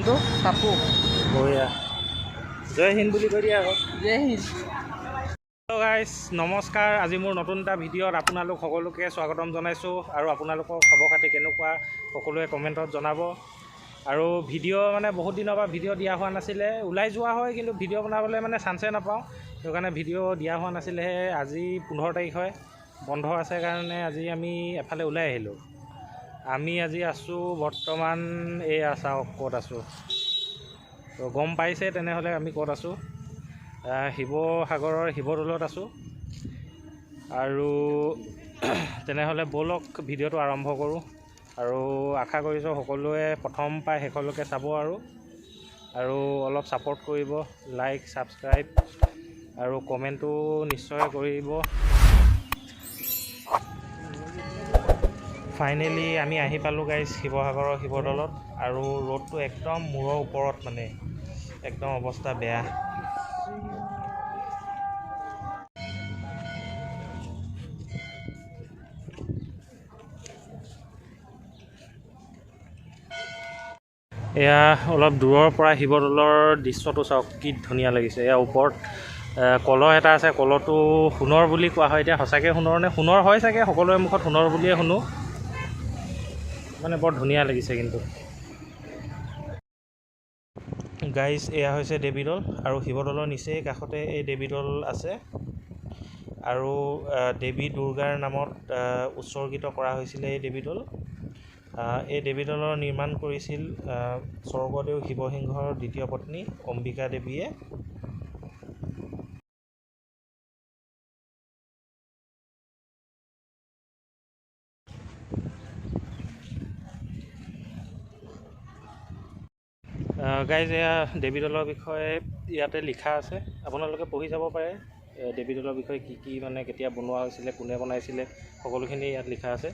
নামটো টাপু। বঢ়িয়া, জয় হিন্দ বুলি কৈ দিয়া আকৌ। জয় হিন্দ। হেল্ল' গাইজ, নমস্কাৰ। আজি মোৰ নতুন এটা ভিডিঅ'ত আপোনালোক সকলোকে স্বাগতম জনাইছোঁ। আৰু আপোনালোকৰ খবৰ খাতি কেনেকুৱা সকলোৱে কমেণ্টত জনাব। আৰু ভিডিঅ' মানে বহুত দিনৰ পৰা ভিডিঅ' দিয়া হোৱা নাছিলে, ওলাই যোৱা হয় কিন্তু ভিডিঅ' বনাবলৈ মানে চান্সে নাপাওঁ, সেইটো কাৰণে ভিডিঅ' দিয়া হোৱা নাছিলেহে। আজি 15 তাৰিখ হয়, বন্ধ আছে কাৰণে আজি আমি এফালে ওলাই আহিলোঁ। আমি আজি আছোঁ বৰ্তমান এয়া চাওক ক'ত আছোঁ, তো গম পাইছে তেনেহ'লে আমি ক'ত আছোঁ। শিৱসাগৰৰ শিৱদৌলত আছোঁ। আৰু তেনেহ'লে ব'লক ভিডিঅ'টো আৰম্ভ কৰোঁ। আৰু আশা কৰিছোঁ সকলোৱে প্ৰথম পাই শেষলৈকে চাব আৰু অলপ ছাপোৰ্ট কৰিব, লাইক ছাবস্ক্ৰাইব আৰু কমেণ্টটো নিশ্চয় কৰিব। ফাইনেলি আমি আহি পালোঁ গাইজ শিৱসাগৰৰ শিৱদৌলত। আৰু ৰ'দটো একদম মূৰৰ ওপৰত, মানে একদম অৱস্থা বেয়া। এয়া অলপ দূৰৰ পৰা শিৱদৌলৰ দৃশ্যটো চাওক, কি ধুনীয়া লাগিছে। এয়া ওপৰত কলহ এটা আছে, কলহটো সোণৰ বুলি কোৱা হয়। এতিয়া সঁচাকৈ সোণৰ নে? সোণৰ হয় চাগে, সকলোৰে মুখত সোণৰ বুলিয়ে শুনো। মানে বৰ ধুনীয়া লাগিছে কিন্তু। গাইজ, এয়া হৈছে দেৱীদৌল, আৰু শিৱদৌলৰ নিচেই কাষতে এই দেৱীদৌল আছে। আৰু দেৱী দুৰ্গাৰ নামত উৎসৰ্গিত কৰা হৈছিলে এই দেৱীদৌল। এই দেৱীদৌলৰ নিৰ্মাণ কৰিছিল স্বৰ্গদেউ শিৱসিংহৰ দ্বিতীয় পত্নী অম্বিকা দেৱীয়ে। গাইজ, এয়া দেৱীদৌলৰ বিষয়ে ইয়াতে লিখা আছে, আপোনালোকে পঢ়ি যাব পাৰে। দেৱীদৌলৰ বিষয়ে কি কি মানে কেতিয়া বনোৱা হৈছিলে, কোনে বনাইছিলে, সকলোখিনি ইয়াত লিখা আছে।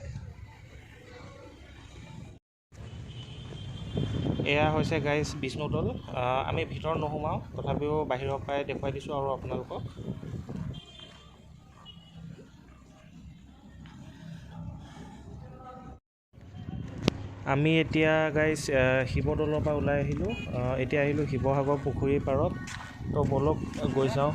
এয়া হৈছে গাইজ বিষ্ণুদৌল। আমি ভিতৰত নোসোমাওঁ, তথাপিও বাহিৰৰ পৰাই দেখুৱাই দিছোঁ আৰু আপোনালোকক। আমি এতিয়া গাইজ শিৱদৌলৰ পৰা ওলাই আহিলোঁ। এতিয়া আহিলোঁ শিৱসাগৰ পুখুৰীৰ পাৰত। তো ব'লক গৈ চাওঁ।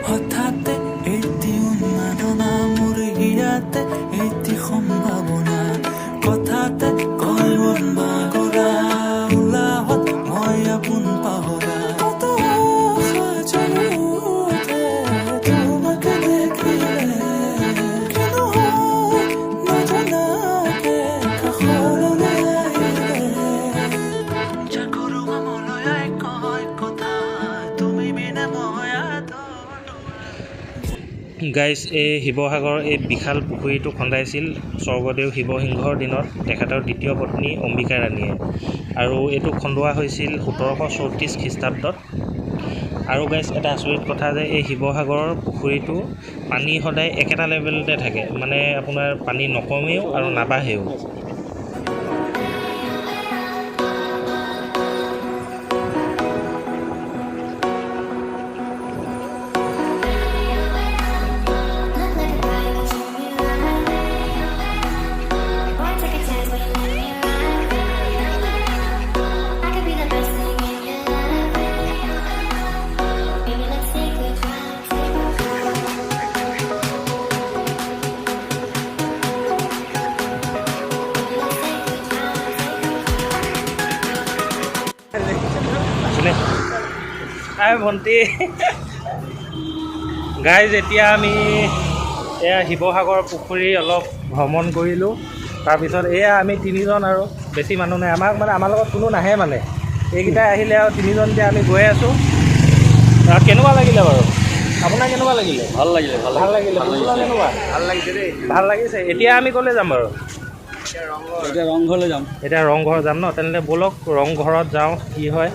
হঠাৎ এটি উন্মাদনা মোৰ হিয়াতে, এটি সম্ভাৱনা কথাতে কয় বাগৰা উলাহত মই আপোন পাহৰা। গাইজ, এই শিৱসাগৰৰ এই বিশাল পুখুৰীটো খন্দাইছিল স্বৰ্গদেউ শিৱসিংহৰ দিনত তেখেতৰ দ্বিতীয় পত্নী অম্বিকা ৰাণীয়ে। আৰু এইটো খন্দোৱা হৈছিল 1734 খ্ৰীষ্টাব্দত। আৰু গাইজ, এটা আচৰিত কথা যে এই শিৱসাগৰৰ পুখুৰীটো পানী সদায় একেটা লেভেলতে থাকে, মানে আপোনাৰ পানী নকমেও আৰু নাবাঢ়েও। ভণ্টি গাইজ, এতিয়া আমি এয়া শিৱসাগৰ পুখুৰী অলপ ভ্ৰমণ কৰিলোঁ। তাৰপিছত এয়া আমি তিনিজন, আৰু বেছি মানুহ নাই, আমাৰ লগত কোনো নাহে, মানে এইকেইটাই আহিলে আৰু তিনিজন এতিয়া আমি গৈ আছোঁ। কেনেকুৱা লাগিলে বাৰু? আপোনাৰ কেনেকুৱা লাগিলে? ভাল লাগিলে। কেনেকুৱা? ভাল লাগিছে দেই। ভাল লাগিছে। এতিয়া আমি ক'লৈ যাম বাৰু? এতিয়া ৰংঘৰলৈ যাম। এতিয়া ৰংঘৰ যাম ন? তেনেহ'লে ব'লক ৰংঘৰত যাওঁ, কি হয়।